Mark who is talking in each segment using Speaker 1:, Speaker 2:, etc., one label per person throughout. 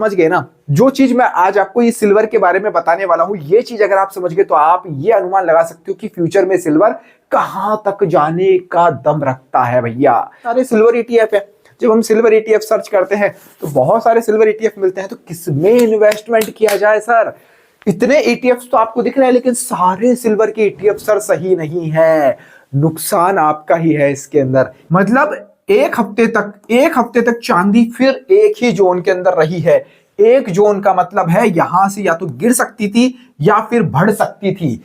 Speaker 1: समझ गए ना। जो चीज मैं आज आपको ये सिल्वर के बारे में बताने वाला हूं, ये चीज अगर आप समझ गए तो आप ये अनुमान लगा सकते हो कि फ्यूचर में सिल्वर कहां तक जाने का दम रखता है। भैया सारे सिल्वर ईटीएफ है, जब हम सिल्वर ईटीएफ सर्च करते हैं तो बहुत सारे सिल्वर ईटीएफ मिलते हैं, तो किसमें इन्वेस्टमेंट किया जाए सर? इतने ईटीएफ तो आपको दिख रहे हैं, लेकिन सारे सिल्वर के ईटीएफ सर सही नहीं है। नुकसान आपका ही है इसके अंदर। मतलब एक हफ्ते तक चांदी फिर एक ही जोन के अंदर रही है। एक जोन का मतलब है यहां से या तो गिर सकती थी या फिर बढ़ सकती थी।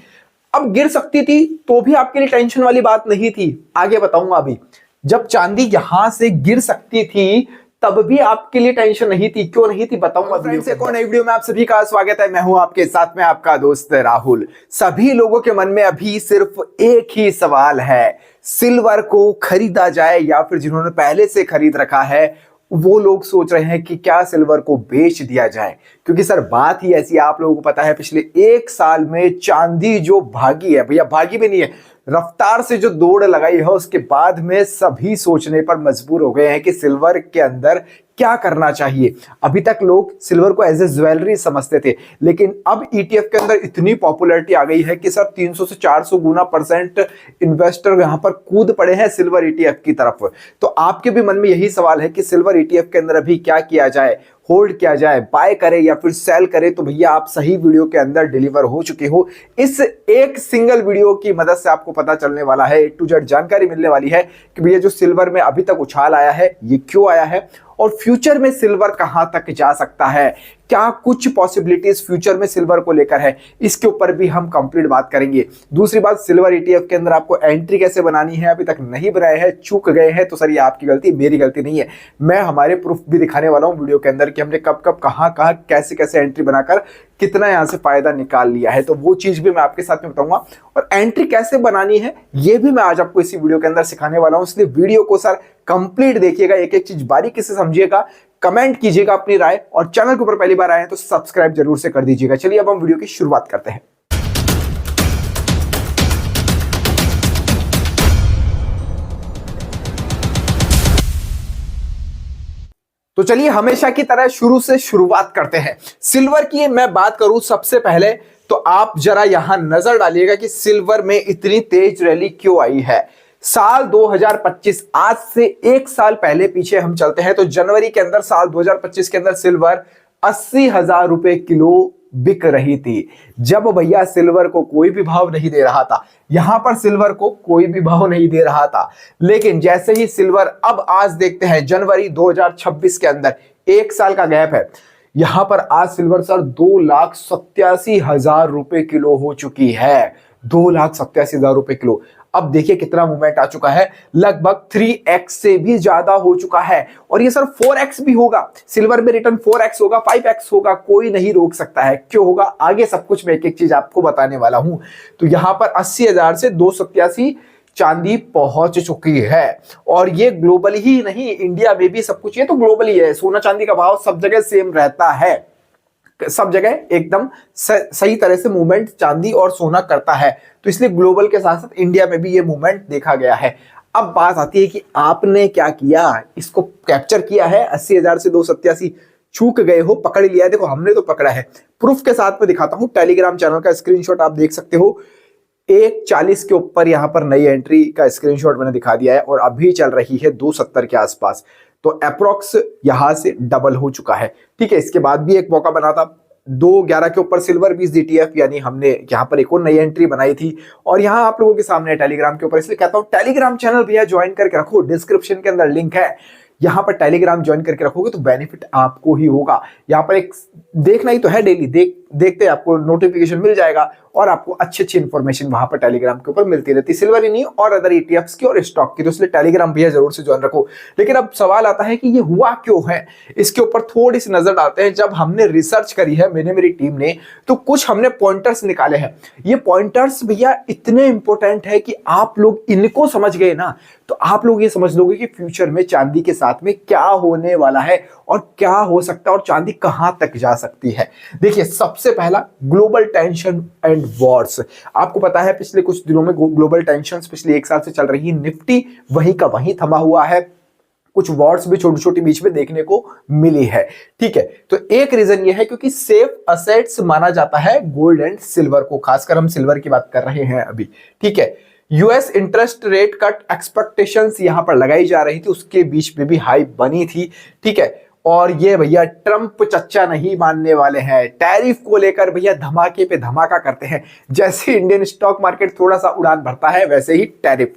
Speaker 1: अब गिर सकती थी तो भी आपके लिए टेंशन वाली बात नहीं थी, आगे बताऊंगा अभी। जब चांदी यहां से गिर सकती थी तब भी आपके लिए टेंशन नहीं थी, क्यों नहीं थी बताऊंगा। फ्रेंड्स, एक और नई वीडियो में आप सभी का स्वागत है। मैं हूं आपके साथ में आपका दोस्त राहुल। सभी लोगों के मन में अभी सिर्फ एक ही सवाल है, सिल्वर को खरीदा जाए या फिर जिन्होंने पहले से खरीद रखा है वो लोग सोच रहे हैं कि क्या सिल्वर को बेच दिया जाए। क्योंकि सर बात ही ऐसी, आप लोगों को पता है पिछले एक साल में चांदी जो भागी है, भैया भागी भी नहीं है, रफ्तार से जो दौड़ लगाई है, उसके बाद में सभी सोचने पर मजबूर हो गए हैं कि सिल्वर के अंदर क्या करना चाहिए। अभी तक लोग सिल्वर को एज ए ज्वेलरी समझते थे, लेकिन अब ईटीएफ के अंदर इतनी पॉपुलैरिटी आ गई है कि सर 300 से 400 गुना % इन्वेस्टर यहां पर कूद पड़े हैं सिल्वर ईटीएफ की तरफ। तो आपके भी मन में यही सवाल है कि सिल्वर ईटीएफ के अंदर अभी क्या किया जाए, होल्ड किया जाए, बाय करे या फिर सेल करे? तो भैया आप सही वीडियो के अंदर डिलीवर हो चुके हो। इस एक सिंगल वीडियो की मदद से आपको पता चलने वाला है, A to Z जानकारी मिलने वाली है कि भैया जो सिल्वर में अभी तक उछाल आया है ये क्यों आया है और फ्यूचर में सिल्वर कहां तक जा सकता है, क्या कुछ पॉसिबिलिटीज फ्यूचर में सिल्वर को लेकर है, इसके ऊपर भी हम कंप्लीट बात करेंगे। दूसरी बात, सिल्वर ईटीएफ के अंदर आपको एंट्री कैसे बनानी है, अभी तक नहीं बनाए हैं, चूक गए हैं तो सर ये आपकी गलती, मेरी गलती नहीं है। मैं हमारे प्रूफ भी दिखाने वाला हूं वीडियो के अंदर कि हमने कब कब कहां कहां कैसे कैसे एंट्री बनाकर कितना यहां से फायदा निकाल लिया है, तो वो चीज भी मैं आपके साथ में बताऊंगा। और एंट्री कैसे बनानी है ये भी मैं आज आपको इसी वीडियो के अंदर सिखाने वाला हूं, इसलिए वीडियो को सर कंप्लीट देखिएगा, एक एक चीज बारीकी से समझिएगा, कमेंट कीजिएगा अपनी राय, और चैनल के ऊपर पहली बार आए हैं तो सब्सक्राइब जरूर से कर दीजिएगा। चलिए अब हम वीडियो की शुरुआत करते हैं। तो चलिए हमेशा की तरह शुरू से शुरुआत करते हैं। सिल्वर की मैं बात करूं सबसे पहले तो आप जरा यहां नजर डालिएगा कि सिल्वर में इतनी तेज रैली क्यों आई है। साल 2025, आज से एक साल पहले पीछे हम चलते हैं तो जनवरी के अंदर साल 2025 के अंदर सिल्वर 80,000 रुपए किलो बिक रही थी, जब भैया सिल्वर को कोई भी भाव नहीं दे रहा था। यहां पर सिल्वर को कोई भी भाव नहीं दे रहा था, लेकिन जैसे ही सिल्वर, अब आज देखते हैं जनवरी 2026 के अंदर, एक साल का गैप है, यहां पर आज सिल्वर सर 2,87,000 रुपए किलो हो चुकी है। 2,87,000 रुपए किलो। अब देखिए कितना मूवमेंट आ चुका है, लगभग 3x से भी ज्यादा हो चुका है। और ये सर 4x भी होगा, सिल्वर में रिटर्न 4x होगा, 5x होगा, कोई नहीं रोक सकता है। क्यों होगा आगे सब कुछ मैं एक एक चीज आपको बताने वाला हूं। तो यहां पर 80,000 से 287 चांदी पहुंच चुकी है, और ये ग्लोबल ही नहीं, इंडिया में भी सब कुछ, ये तो ग्लोबल ही है। सोना चांदी का भाव सब जगह सेम रहता है, सब जगह एकदम सही तरह से मूवमेंट चांदी और सोना करता है, तो इसलिए ग्लोबल के साथ साथ इंडिया में भी ये मूवमेंट देखा गया है। अब बात आती है कि आपने क्या किया, इसको कैप्चर किया है। 80,000 से 287 चूक गए हो, पकड़ लिया है। देखो हमने तो पकड़ा है, प्रूफ के साथ में दिखाता हूं। टेलीग्राम चैनल का स्क्रीनशॉट आप देख सकते हो, 140 के ऊपर यहां पर नई एंट्री का स्क्रीनशॉट मैंने दिखा दिया है, और अभी चल रही है 270 के आसपास, तो अप्रोक्स यहां से डबल हो चुका है। ठीक है, इसके बाद भी एक मौका बना था 211 के ऊपर सिल्वर 20 DTF, यानी हमने यहां पर एक और नई एंट्री बनाई थी, और यहां आप लोगों के सामने टेलीग्राम के ऊपर, इसलिए कहता हूं टेलीग्राम चैनल भैया ज्वाइन करके रखो, डिस्क्रिप्शन के अंदर लिंक है, यहां पर टेलीग्राम ज्वाइन करके रखोगे तो बेनिफिट आपको ही होगा। यहां पर एक देखना ही तो है, डेली देखते आपको नोटिफिकेशन मिल जाएगा, और आपको अच्छी अच्छी इंफॉर्मेशन वहां पर टेलीग्राम के ऊपर मिलती रहती है, सिल्वर ही नहीं और अदर ईटीएफ्स की और स्टॉक की। तो इसलिए टेलीग्राम भैया जरूर से ज्वाइन रखो। लेकिन अब सवाल आता है कि ये हुआ क्यों है, इसके ऊपर थोड़ी सी नजर डालते हैं। जब हमने रिसर्च करी है, मेरी टीम ने, तो कुछ हमने पॉइंटर्स निकाले हैं। ये पॉइंटर्स भैया इतने इंपॉर्टेंट है कि आप लोग इनको समझ गए ना तो आप लोग ये समझ लोगे कि फ्यूचर में चांदी के साथ में क्या होने वाला है और क्या हो सकता है और चांदी कहां तक जा सकती है। देखिए सबसे पहला, ग्लोबल टेंशन एंड वॉर्स। आपको पता है पिछले कुछ दिनों में ग्लोबल टेंशंस पिछले एक साल से चल रही है, निफ्टी वहीं का वहीं थमा हुआ है, कुछ वॉर्स भी छोटी छोटी बीच में देखने को मिली है। ठीक है, तो एक रीजन ये है क्योंकि सेफ असेट्स माना जाता है गोल्ड एंड सिल्वर को, खासकर हम सिल्वर की बात कर रहे हैं अभी। ठीक है, US interest rate cut expectations यहां पर लगाई जा रही थी, उसके बीच में भी हाई बनी थी। ठीक है, और ये भैया ट्रंप चच्चा नहीं मानने वाले हैं, टैरिफ को लेकर भैया धमाके पे धमाका करते हैं। जैसे इंडियन स्टॉक मार्केट थोड़ा सा उड़ान भरता है वैसे ही टैरिफ।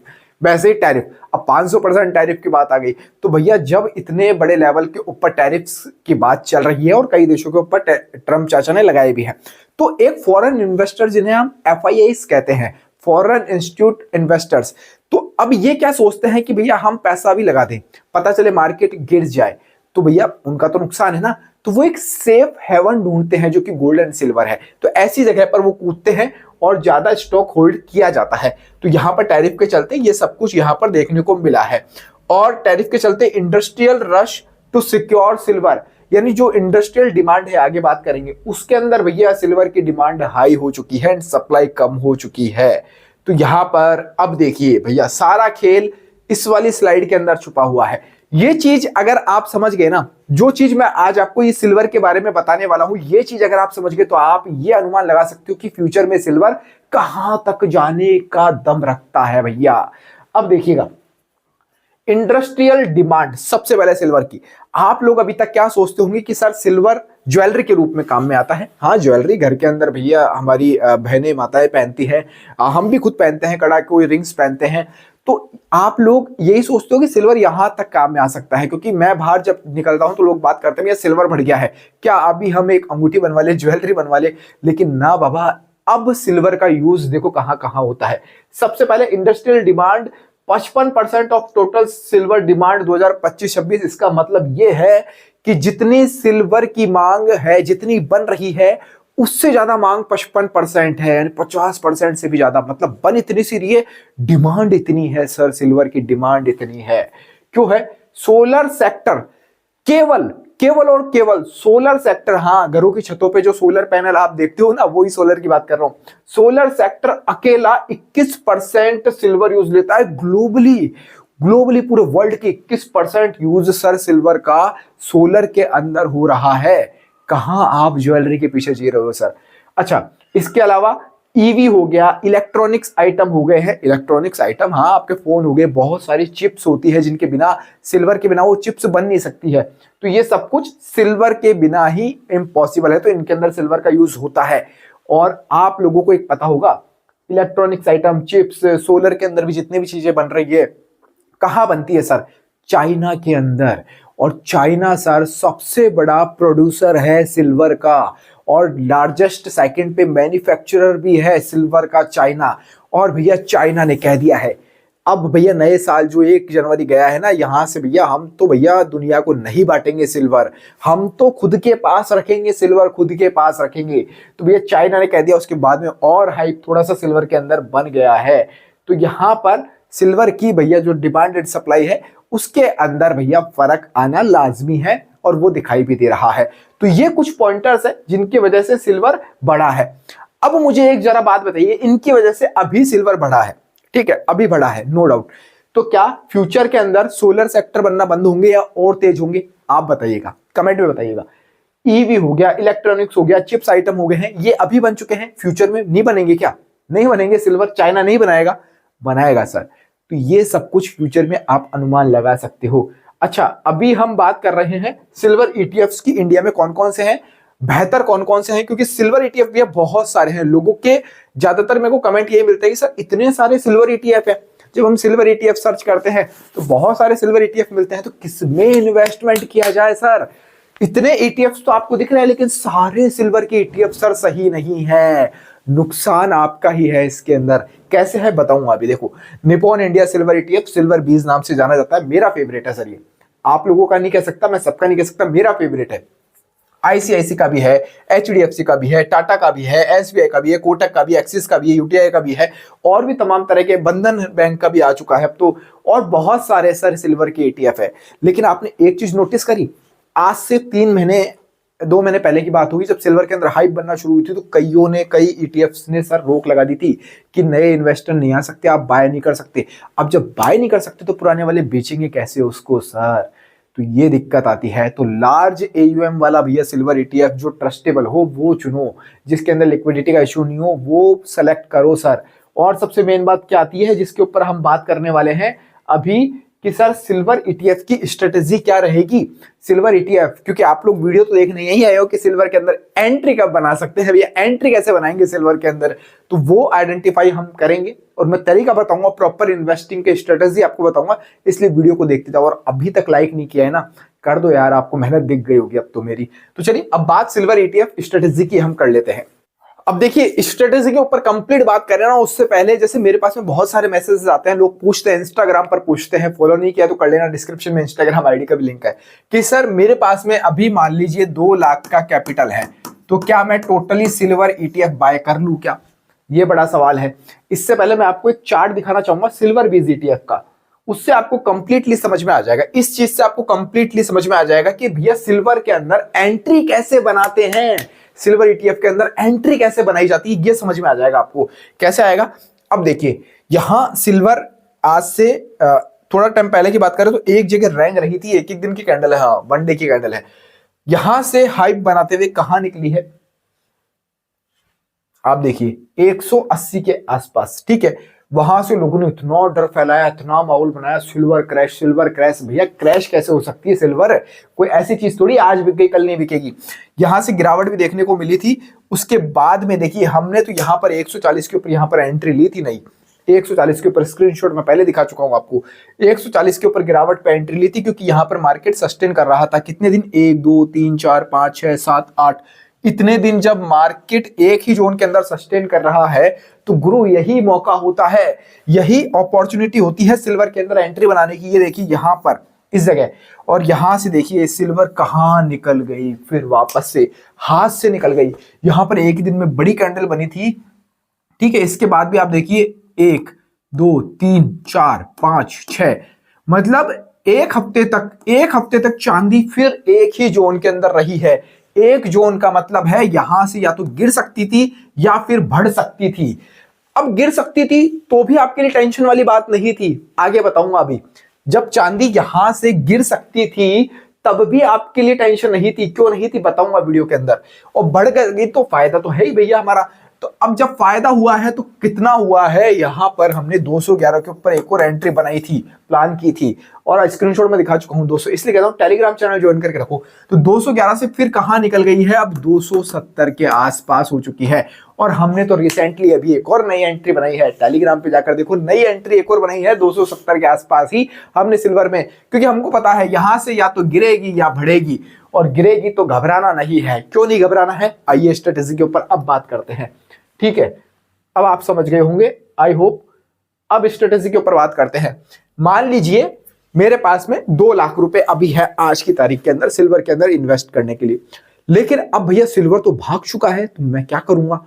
Speaker 1: अब 500% टैरिफ की बात आ गई, तो भैया जब इतने बड़े लेवल के ऊपर टैरिफ्स की बात चल रही है और कई देशों के ऊपर ट्रंप चाचा ने लगाए भी हैं, तो एक फॉरेन इन्वेस्टर जिन्हें हम FIIs कहते हैं, फॉरेन इंस्टीट्यूट इन्वेस्टर्स, तो अब ये क्या सोचते हैं कि भैया हम पैसा भी लगा दें, पता चले मार्केट गिर जाए तो भैया उनका तो नुकसान है ना, तो वो एक सेफ हेवन ढूंढते हैं जो कि गोल्ड एंड सिल्वर है। तो ऐसी जगह पर वो कूदते हैं और ज्यादा स्टॉक होल्ड किया जाता है। तो यहां पर टैरिफ के चलते ये सब कुछ यहां पर देखने को मिला है। और टैरिफ के चलते industrial rush to secure silver, यानी जो इंडस्ट्रियल डिमांड है आगे बात करेंगे, उसके अंदर भैया सिल्वर की डिमांड हाई हो चुकी है एंड सप्लाई कम हो चुकी है। तो यहां पर अब देखिए भैया सारा खेल इस वाली स्लाइड के अंदर छुपा हुआ है। ये चीज अगर आप समझ गए ना, जो चीज मैं आज आपको ये सिल्वर के बारे में बताने वाला हूं, ये चीज अगर आप समझ गए तो आप ये अनुमान लगा सकते हो कि फ्यूचर में सिल्वर कहां तक जाने का दम रखता है भैया। अब देखिएगा, इंडस्ट्रियल डिमांड सबसे पहले सिल्वर की। आप लोग अभी तक क्या सोचते होंगे कि सर सिल्वर ज्वेलरी के रूप में काम में आता है। हाँ, ज्वेलरी घर के अंदर भैया हमारी बहनें माताएं पहनती हैं, हम भी खुद पहनते हैं, कड़ा कोई रिंग्स पहनते हैं। तो आप लोग यही सोचते हो कि सिल्वर यहां तक काम में आ सकता है, क्योंकि मैं बाहर जब निकलता हूं तो लोग बात करते हैं सिल्वर बढ़ गया है, क्या अभी हम एक अंगूठी बनवा ले, ज्वेलरी बनवा ले। लेकिन ना बाबा, अब सिल्वर का यूज देखो कहां कहां होता है। सबसे पहले industrial demand 55% of total silver demand 2025-26। इसका मतलब यह है कि जितनी सिल्वर की मांग है, जितनी बन रही है, उससे ज्यादा मांग 55% है, यानी 50% से भी ज्यादा। मतलब बन इतनी सी रही है, डिमांड इतनी है सर, सिल्वर की डिमांड इतनी है। क्यों है? सोलर सेक्टर, केवल और केवल सोलर सेक्टर। हाँ, घरों की छतों पे जो सोलर पैनल आप देखते हो ना, वही सोलर की बात कर रहा हूं। सोलर सेक्टर अकेला 21% सिल्वर यूज लेता है ग्लोबली पूरे वर्ल्ड के 21% यूज सर सिल्वर का सोलर के अंदर हो रहा है। कहां आप ज्वेलरी के पीछे जी रहे हो सर। अच्छा, इसके अलावा ईवी हो गया, इलेक्ट्रॉनिक्स आइटम हो गए हैं। इलेक्ट्रॉनिक्स आइटम, हाँ, आपके फोन हो गए, बहुत सारी चिप्स होती है जिनके बिना, सिल्वर के बिना वो चिप्स बन नहीं सकती है। तो ये सब कुछ सिल्वर के बिना ही इम्पॉसिबल है, तो इनके अंदर सिल्वर का यूज होता है। और आप लोगों को एक पता होगा, इलेक्ट्रॉनिक्स आइटम, चिप्स, सोलर के अंदर भी जितनी भी चीजें बन रही है, कहां बनती है सर? चाइना के अंदर। और चाइना सर सबसे बड़ा प्रोड्यूसर है सिल्वर का, और लार्जेस्ट सेकंड पे मैन्युफैक्चरर भी है सिल्वर का चाइना। और भैया चाइना ने कह दिया है, अब भैया नए साल जो 1 जनवरी गया है ना, यहां से भैया हम तो भैया दुनिया को नहीं बांटेंगे सिल्वर, हम तो खुद के पास रखेंगे सिल्वर, खुद के पास रखेंगे। तो भैया चाइना ने कह दिया, उसके बाद में और हाइप थोड़ा सा सिल्वर के अंदर बन गया है। तो यहां पर सिल्वर की भैया जो डिमांड एंड सप्लाई है, उसके अंदर भैया फर्क आना लाजमी है, और वो दिखाई भी दे रहा है। तो ये कुछ पॉइंटर्स है जिनकी वजह से सिल्वर बढ़ा है। अब मुझे एक जरा बात बताइए, इनकी वजह से अभी सिल्वर बढ़ा है, ठीक है, अभी बढ़ा है, नो डाउट। तो क्या फ्यूचर के अंदर सोलर सेक्टर बनना बंद होंगे या और तेज होंगे? आप बताइएगा, कमेंट में बताइएगा। ईवी हो गया, इलेक्ट्रॉनिक्स हो गया, चिप्स आइटम हो गए हैं, ये अभी बन चुके हैं, फ्यूचर में नहीं बनेंगे क्या? नहीं बनेंगे, सिल्वर चाइना नहीं बनाएगा, बनाएगा सर। तो ये सब कुछ फ्यूचर में आप अनुमान लगा सकते हो। अच्छा, अभी हम बात कर रहे हैं सिल्वर ईटीएफ्स की, इंडिया में कौन कौन से हैं, बेहतर कौन कौन से हैं, क्योंकि सिल्वर ईटीएफ भी बहुत सारे हैं। लोगों के ज्यादातर मेरे को कमेंट ये मिलता है कि सर इतने सारे सिल्वर ईटीएफ है। जब हम सिल्वर ईटीएफ सर्च करते हैं तो बहुत सारे सिल्वर ईटीएफ मिलते हैं, तो किसमें इन्वेस्टमेंट किया जाए सर? इतने ईटीएफ तो आपको दिख रहे हैं, लेकिन सारे सिल्वर के ईटीएफ सर सही नहीं है, नुकसान आपका ही है इसके अंदर। कैसे है बताऊंगा अभी। देखो, Nippon India silver ETF, silver बीज नाम से जाना जाता है, मेरा फेवरेट है सर ये। आप लोगों का नहीं कह सकता, मैं सबका नहीं कह सकता, मेरा फेवरेट है। आईसीआईसी का भी है, एचडीएफसी का भी है, टाटा का भी है, एसबीआई का भी है, कोटक का भी, एक्सिस का भी है, यूटीआई का भी है, और भी तमाम तरह के, बंधन बैंक का भी आ चुका है अब तो, और बहुत सारे सर सिल्वर के ईटीएफ है। लेकिन आपने एक चीज नोटिस करी, आज से 3 महीने 2 महीने पहले की बात होगी जब सिल्वर के अंदर हाइप बनना शुरू हुई थी, तो कई ईटीएफ्स ने सर रोक लगा दी थी कि नए इन्वेस्टर नहीं आ सकते, आप बाय नहीं कर सकते। अब जब बाय नहीं कर सकते तो पुराने वाले बेचेंगे कैसे उसको सर, तो ये दिक्कत आती है। तो लार्ज एयूएम वाला भैया सिल्वर ईटीएफ जो ट्रस्टेबल हो वो चुनो, जिसके अंदर लिक्विडिटी का इशू नहीं हो वो सेलेक्ट करो सर। और सबसे मेन बात क्या आती है जिसके ऊपर हम बात करने वाले हैं अभी कि सर सिल्वर ईटीएफ की स्ट्रेटेजी क्या रहेगी। सिल्वर ईटीएफ, क्योंकि आप लोग वीडियो तो देखने यही आए हो कि सिल्वर के अंदर एंट्री कब बना सकते हैं भैया, एंट्री कैसे बनाएंगे सिल्वर के अंदर, तो वो आइडेंटिफाई हम करेंगे और मैं तरीका बताऊंगा, प्रॉपर इन्वेस्टिंग के स्ट्रेटेजी आपको बताऊंगा। इसलिए वीडियो को देखते जाओ और अभी तक लाइक नहीं किया है ना, कर दो यार, आपको मेहनत दिख गई होगी अब तो मेरी। तो चलिए अब बात सिल्वर ईटीएफ स्ट्रेटेजी की हम कर लेते हैं। अब देखिए स्ट्रेटेजी के ऊपर कंप्लीट बात करें ना, उससे पहले जैसे मेरे पास में बहुत सारे मैसेजेस आते हैं, लोग पूछते हैं, इंस्टाग्राम पर पूछते हैं, फॉलो नहीं किया तो कर लेना, डिस्क्रिप्शन में इंस्टाग्राम आईडी का भी लिंक है, कि सर मेरे पास में अभी मान लीजिए 2 लाख का कैपिटल है, तो क्या मैं टोटली सिल्वर ईटीएफ बाय कर लूं क्या? ये बड़ा सवाल है। इससे पहले मैं आपको एक चार्ट दिखाना चाहूंगा सिल्वर बीज ईटीएफ का, उससे आपको कंप्लीटली समझ में आ जाएगा। इस चीज से आपको कंप्लीटली समझ में आ जाएगा कि भैया सिल्वर के अंदर एंट्री कैसे बनाते हैं, सिल्वर ईटीएफ के अंदर एंट्री कैसे बनाई जाती है, ये समझ में आ जाएगा आपको। कैसे आएगा? अब देखिए यहां सिल्वर आज से थोड़ा टाइम पहले की बात करें तो एक जगह रेंज रही थी, एक दिन की कैंडल है, हाँ 1 डे की कैंडल है। यहां से हाइप बनाते हुए कहां निकली है आप देखिए 180 के आसपास, ठीक है। वहां से लोगों ने इतना डर फैलाया, इतना माहौल बनाया, सिल्वर क्रैश, सिल्वर क्रैश। भैया क्रैश कैसे हो सकती है सिल्वर, कोई ऐसी चीज थोड़ी आज बिक गई कल नहीं बिकेगी। यहां से गिरावट भी देखने को मिली थी। उसके बाद में देखिए हमने तो यहां पर 140 के ऊपर यहां पर एंट्री ली थी, नहीं 140 के ऊपर, स्क्रीनशॉट मैं पहले दिखा चुका हूं आपको, 140 के ऊपर गिरावट पे एंट्री ली थी, क्योंकि यहां पर मार्केट सस्टेन कर रहा था कितने दिन, 1 2 3 4 5 6 7 8 इतने दिन। जब मार्केट एक ही जोन के अंदर सस्टेन कर रहा है तो गुरु यही मौका होता है, यही अपॉर्चुनिटी होती है सिल्वर के अंदर एंट्री बनाने की। ये देखिए यहां पर इस जगह, और यहां से देखिए सिल्वर कहां निकल गई, फिर वापस से हाथ से निकल गई। यहां पर एक ही दिन में बड़ी कैंडल बनी थी, ठीक है। इसके बाद भी आप देखिए 1 2 3 4 5 6, मतलब एक हफ्ते तक चांदी फिर एक ही जोन के अंदर रही है। एक जोन का मतलब है यहां से या तो गिर सकती थी या फिर बढ़ सकती थी। अब गिर सकती थी तो भी आपके लिए टेंशन वाली बात नहीं थी, आगे बताऊंगा अभी। जब चांदी यहां से गिर सकती थी तब भी आपके लिए टेंशन नहीं थी, क्यों नहीं थी बताऊंगा वीडियो के अंदर। और बढ़ गई तो फायदा तो है ही भैया हमारा। तो अब जब फायदा हुआ है तो कितना हुआ है, यहां पर हमने 211 के ऊपर एक और एंट्री बनाई थी, प्लान की थी, और स्क्रीनशॉट में दिखा चुका हूं 200, इसलिए कहता हूं टेलीग्राम चैनल ज्वाइन करके रखो। तो 211 से फिर कहां निकल गई है, अब 270 के आसपास हो चुकी है। और हमने तो रिसेंटली अभी एक और नई एंट्री बनाई है, टेलीग्राम पे जाकर देखो, नई एंट्री एक और बनाई है 270 के आसपास ही हमने सिल्वर में, क्योंकि हमको पता है यहां से या तो गिरेगी या बढ़ेगी, और गिरेगी तो घबराना नहीं है। क्यों नहीं घबराना है, आइए स्ट्रेटेजी के ऊपर अब बात करते हैं, ठीक है। अब आप समझ गए होंगे आई होप। अब स्ट्रेटेजी के ऊपर बात करते हैं। मान लीजिए मेरे पास में 2 लाख रुपए अभी है आज की तारीख के अंदर सिल्वर के अंदर इन्वेस्ट करने के लिए, लेकिन अब भैया सिल्वर तो भाग चुका है, तो मैं क्या करूंगा।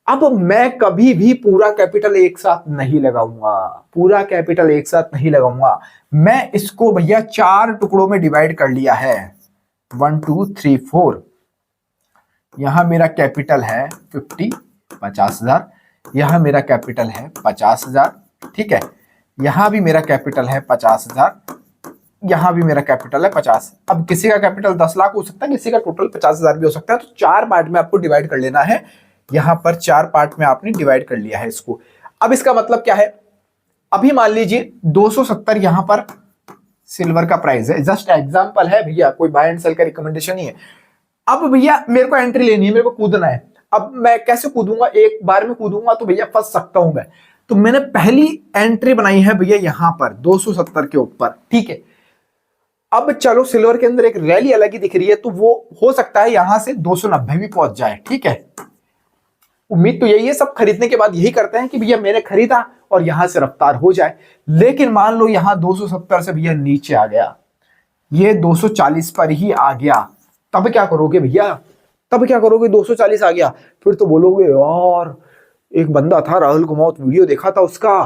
Speaker 1: अब मैं कभी भी पूरा कैपिटल एक साथ नहीं लगाऊंगा, पूरा कैपिटल एक साथ नहीं लगाऊंगा। मैं इसको भैया 4 टुकड़ों में डिवाइड कर लिया है, 1 2 3 4। यहां मेरा कैपिटल है 50,000, यहां मेरा कैपिटल है 50,000, ठीक है। यहां भी मेरा कैपिटल है 50,000, यहां भी मेरा कैपिटल है 50। अब किसी का कैपिटल 10 लाख हो सकता है, किसी का टोटल 50,000 भी हो सकता है। तो 4 पार्ट में आपको डिवाइड कर लेना है, यहां पर 4 पार्ट में आपने डिवाइड कर लिया है इसको। अब इसका मतलब क्या है, अभी मान लीजिए 270 यहां पर सिल्वर का प्राइस है, जस्ट एग्जांपल है भैया, कोई बाय एंड सेल का रिकमेंडेशन नहीं है। अब भैया मेरे को एंट्री लेनी है, मेरे को कूदना है। अब मैं कैसे कूदूंगा, एक बार में कूदूंगा तो भैया फंस सकता हूं मैं। तो मैंने पहली एंट्री बनाई है भैया यहां पर 270 के ऊपर, ठीक है। अब चलो सिल्वर के अंदर एक रैली अलग ही दिख रही है, तो वो हो सकता है यहां से 290 भी पहुंच जाए, ठीक है। उम्मीद तो यही है, सब खरीदने के बाद यही करते हैं कि भैया मैंने खरीदा और यहां से रफ्तार हो जाए। लेकिन मान लो यहां 270 से भैया नीचे आ गया, ये 240 पर ही आ गया, तब क्या करोगे भैया, तब क्या करोगे, 240 आ गया, फिर तो बोलोगे यार एक बंदा था राहुल कुमावत, वीडियो देखा था उसका,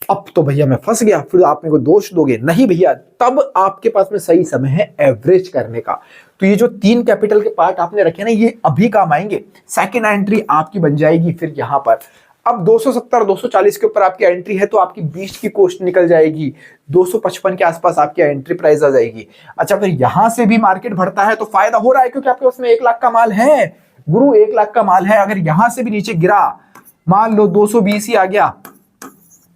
Speaker 1: अब तो भैया मैं फंस गया, फिर आप मेरे को दोष दोगे। नहीं भैया, तब आपके पास में सही समय है एवरेज करने का। तो ये जो 3 कैपिटल के पार्ट आपने रखे ना, ये अभी काम आएंगे। सेकंड एंट्री आपकी बन जाएगी फिर यहां पर। अब 270 240 के ऊपर आपकी एंट्री है तो आपकी 20 की कॉस्ट निकल जाएगी, 255 के आसपास आपकी एंट्री प्राइस आ जाएगी। अच्छा, फिर यहां से भी मार्केट बढ़ता है तो फायदा हो रहा है, क्योंकि आपके उसमें 1 लाख का माल है गुरु, 1 लाख का माल है। अगर यहां से भी नीचे गिरा, मान लो 220 ही आ गया,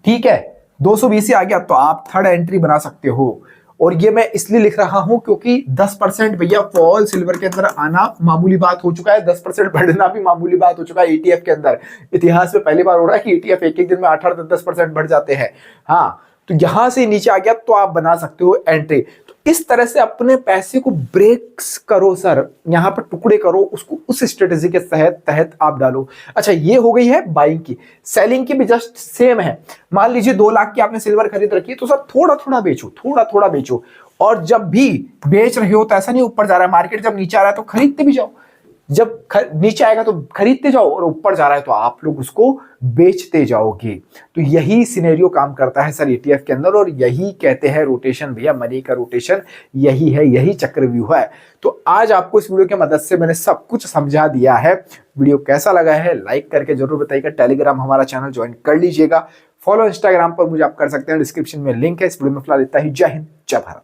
Speaker 1: ठीक है, 220 ही आ गया, तो आप थर्ड एंट्री बना सकते हो। और ये मैं इसलिए लिख रहा हूं क्योंकि 10% भैया फॉल सिल्वर के अंदर आना मामूली बात हो चुका है, 10% बढ़ना भी मामूली बात हो चुका है ईटीएफ के अंदर। इतिहास में पहली बार हो रहा है कि ईटीएफ एक दिन में 8-10% बढ़ जाते हैं। हाँ, तो यहां से नीचे आ गया तो आप बना सकते हो एंट्री। तो इस तरह से अपने पैसे को ब्रेक्स करो सर, यहां पर टुकड़े करो, उसको उस स्ट्रेटेजी के तहत आप डालो। अच्छा, ये हो गई है बाइंग की। सेलिंग की भी जस्ट सेम है। मान लीजिए 2 लाख की आपने सिल्वर खरीद रखी है, तो सर थोड़ा थोड़ा बेचो, थोड़ा थोड़ा बेचो। और जब भी बेच रहे हो तो ऐसा नहीं ऊपर जा रहा है मार्केट, जब नीचे आ रहा है तो खरीदते भी जाओ, जब नीचे आएगा तो खरीदते जाओ, और ऊपर जा रहा है तो आप लोग उसको बेचते जाओगे। तो यही सिनेरियो काम करता है सर ईटीएफ के अंदर, और यही कहते हैं रोटेशन भैया, मनी का रोटेशन यही है, यही चक्रव्यूह है। तो आज आपको इस वीडियो की मदद से मैंने सब कुछ समझा दिया है। वीडियो कैसा लगा है लाइक करके जरूर बताइएगा। टेलीग्राम हमारा चैनल ज्वाइन कर लीजिएगा। फॉलो इंस्टाग्राम पर मुझे आप कर सकते हैं, डिस्क्रिप्शन में लिंक है। इस वीडियो में फिलहाल इतना ही। जय हिंद, जय भारत।